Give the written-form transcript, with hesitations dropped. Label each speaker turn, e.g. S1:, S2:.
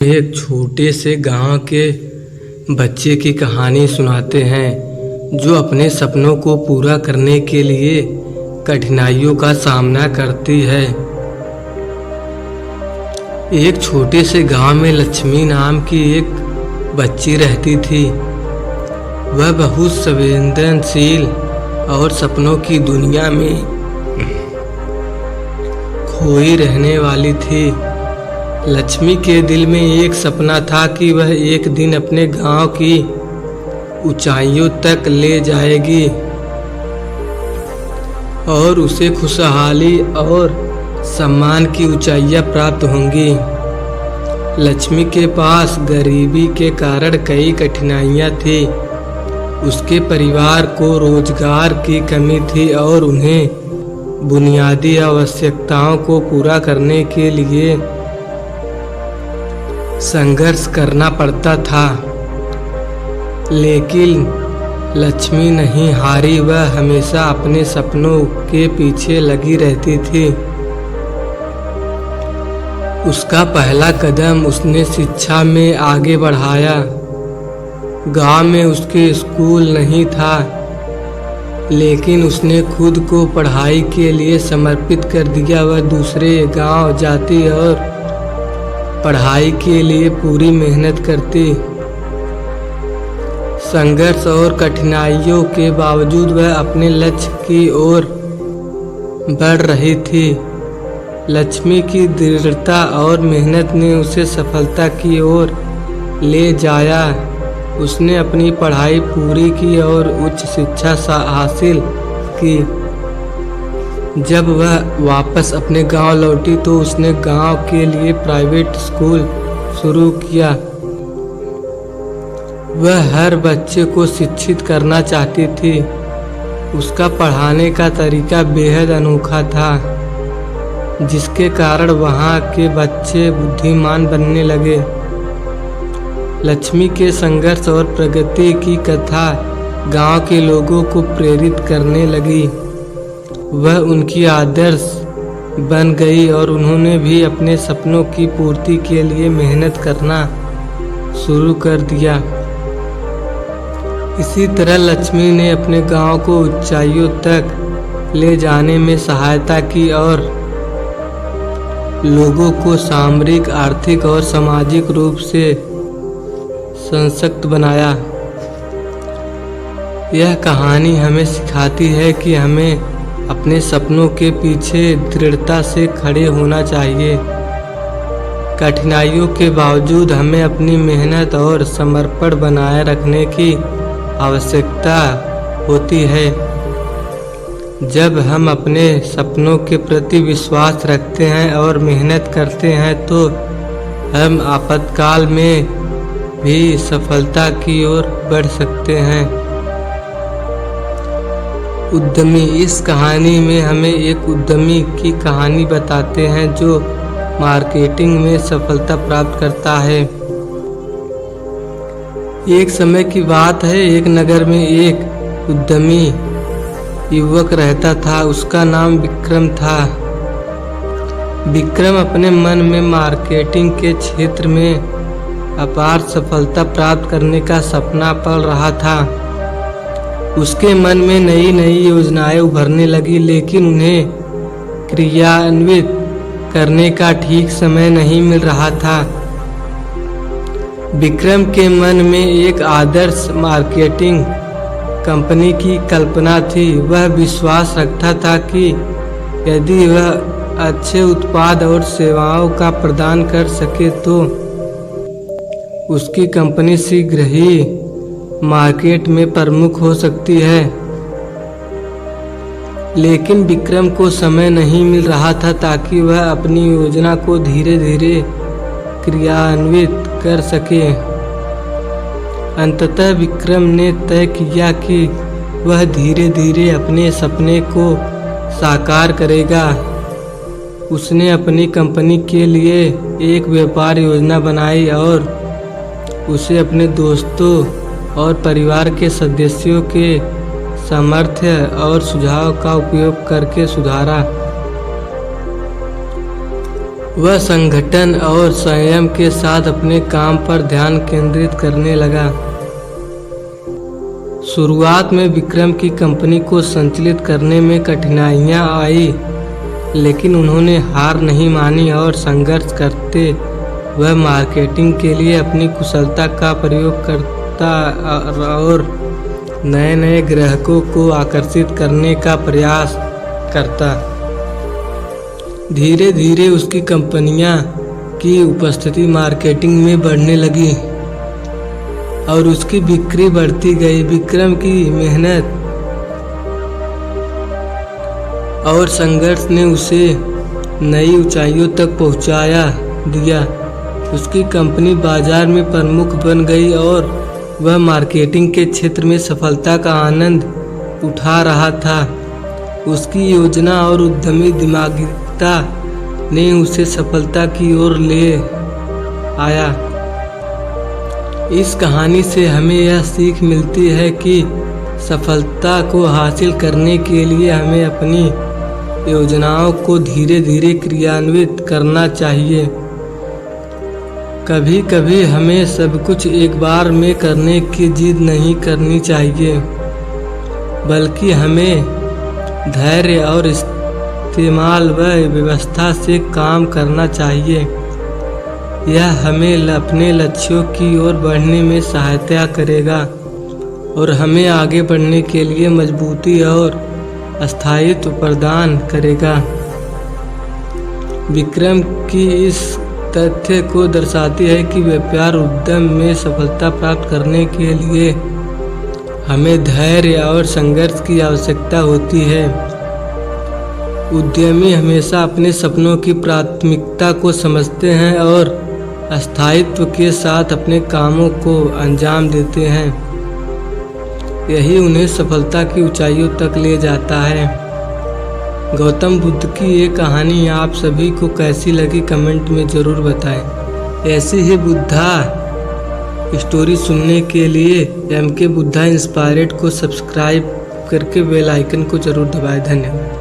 S1: एक छोटे से गांव के बच्चे की कहानी सुनाते हैं जो अपने सपनों को पूरा करने के लिए कठिनाइयों का सामना करती है। एक छोटे से गांव में लक्ष्मी नाम की एक बच्ची रहती थी। वह बहुत संवेदनशील और सपनों की दुनिया में खोई रहने वाली थी। लक्ष्मी के दिल में एक सपना था कि वह एक दिन अपने गांव की ऊंचाइयों तक ले जाएगी और उसे खुशहाली और सम्मान की ऊंचाइयां प्राप्त होंगी। लक्ष्मी के पास गरीबी के कारण कई कठिनाइयां थी। उसके परिवार को रोजगार की कमी थी और उन्हें बुनियादी आवश्यकताओं को पूरा करने के लिए संघर्ष करना पड़ता था। लेकिन लक्ष्मी नहीं हारी। वह हमेशा अपने सपनों के पीछे लगी रहती थी। उसका पहला कदम उसने शिक्षा में आगे बढ़ाया। गांव में उसके स्कूल नहीं था, लेकिन उसने खुद को पढ़ाई के लिए समर्पित कर दिया। वह दूसरे गांव जाती और पढ़ाई के लिए पूरी मेहनत करती। संघर्ष और कठिनाइयों के बावजूद वह अपने लक्ष्य की ओर बढ़ रही थी। लक्ष्मी की दृढ़ता और मेहनत ने उसे सफलता की ओर ले जाया। उसने अपनी पढ़ाई पूरी की और उच्च शिक्षा हासिल की। जब वह वापस अपने गांव लौटी तो उसने गांव के लिए प्राइवेट स्कूल शुरू किया। वह हर बच्चे को शिक्षित करना चाहती थी। उसका पढ़ाने का तरीका बेहद अनोखा था, जिसके कारण वहां के बच्चे बुद्धिमान बनने लगे। लक्ष्मी के संघर्ष और प्रगति की कथा गांव के लोगों को प्रेरित करने लगी। वह उनकी आदर्श बन गई और उन्होंने भी अपने सपनों की पूर्ति के लिए मेहनत करना शुरू कर दिया। इसी तरह लक्ष्मी ने अपने गांव को ऊंचाइयों तक ले जाने में सहायता की और लोगों को सामरिक, आर्थिक और सामाजिक रूप से सशक्त बनाया। यह कहानी हमें सिखाती है कि हमें अपने सपनों के पीछे दृढ़ता से खड़े होना चाहिए। कठिनाइयों के बावजूद हमें अपनी मेहनत और समर्पण बनाए रखने की आवश्यकता होती है। जब हम अपने सपनों के प्रति विश्वास रखते हैं और मेहनत करते हैं तो हम आपातकाल में भी सफलता की ओर बढ़ सकते हैं। उद्यमी इस कहानी में हमें एक उद्यमी की कहानी बताते हैं जो मार्केटिंग में सफलता प्राप्त करता है। एक समय की बात है, एक नगर में एक उद्यमी युवक रहता था। उसका नाम विक्रम था। विक्रम अपने मन में मार्केटिंग के क्षेत्र में अपार सफलता प्राप्त करने का सपना पल रहा था। उसके मन में नई नई योजनाएं उभरने लगी, लेकिन उन्हें क्रियान्वित करने का ठीक समय नहीं मिल रहा था। विक्रम के मन में एक आदर्श मार्केटिंग कंपनी की कल्पना थी। वह विश्वास रखता था कि यदि वह अच्छे उत्पाद और सेवाओं का प्रदान कर सके तो उसकी कंपनी शीघ्र ही मार्केट में प्रमुख हो सकती है। लेकिन विक्रम को समय नहीं मिल रहा था ताकि वह अपनी योजना को धीरे धीरे क्रियान्वित कर सके। अंततः विक्रम ने तय किया कि वह धीरे धीरे अपने सपने को साकार करेगा। उसने अपनी कंपनी के लिए एक व्यापार योजना बनाई और उसे अपने दोस्तों और परिवार के सदस्यों के सामर्थ्य और सुझाव का उपयोग करके सुधारा। वह संगठन और संयम के साथ अपने काम पर ध्यान केंद्रित करने लगा। शुरुआत में विक्रम की कंपनी को संचालित करने में कठिनाइयां आई, लेकिन उन्होंने हार नहीं मानी और संघर्ष करते वह मार्केटिंग के लिए अपनी कुशलता का प्रयोग करता और नए नए ग्राहकों को आकर्षित करने का प्रयास करता। धीरे धीरे उसकी कंपनियां की उपस्थिति मार्केटिंग में बढ़ने लगी और उसकी बिक्री बढ़ती गई। विक्रम की मेहनत और संघर्ष ने उसे नई ऊंचाइयों तक पहुंचाया दिया। उसकी कंपनी बाजार में प्रमुख बन गई और वह मार्केटिंग के क्षेत्र में सफलता का आनंद उठा रहा था। उसकी योजना और उद्यमी दिमागिता ने उसे सफलता की ओर ले आया। इस कहानी से हमें यह सीख मिलती है कि सफलता को हासिल करने के लिए हमें अपनी योजनाओं को धीरे धीरे क्रियान्वित करना चाहिए। कभी कभी हमें सब कुछ एक बार में करने की जिद नहीं करनी चाहिए, बल्कि हमें धैर्य और इस्तेमाल व व्यवस्था से काम करना चाहिए। यह हमें अपने लक्ष्यों की ओर बढ़ने में सहायता करेगा और हमें आगे बढ़ने के लिए मजबूती और स्थायित्व प्रदान करेगा। विक्रम की इस तथ्य को दर्शाती है कि व्यापार उद्यम में सफलता प्राप्त करने के लिए हमें धैर्य और संघर्ष की आवश्यकता होती है। उद्यमी हमेशा अपने सपनों की प्राथमिकता को समझते हैं और स्थायित्व के साथ अपने कामों को अंजाम देते हैं। यही उन्हें सफलता की ऊंचाइयों तक ले जाता है। गौतम बुद्ध की ये कहानी आप सभी को कैसी लगी कमेंट में ज़रूर बताएं। ऐसी ही बुद्धा स्टोरी सुनने के लिए MK बुद्धा इंस्पायर्ड को सब्सक्राइब करके बेल आइकन को ज़रूर दबाएं। धन्यवाद।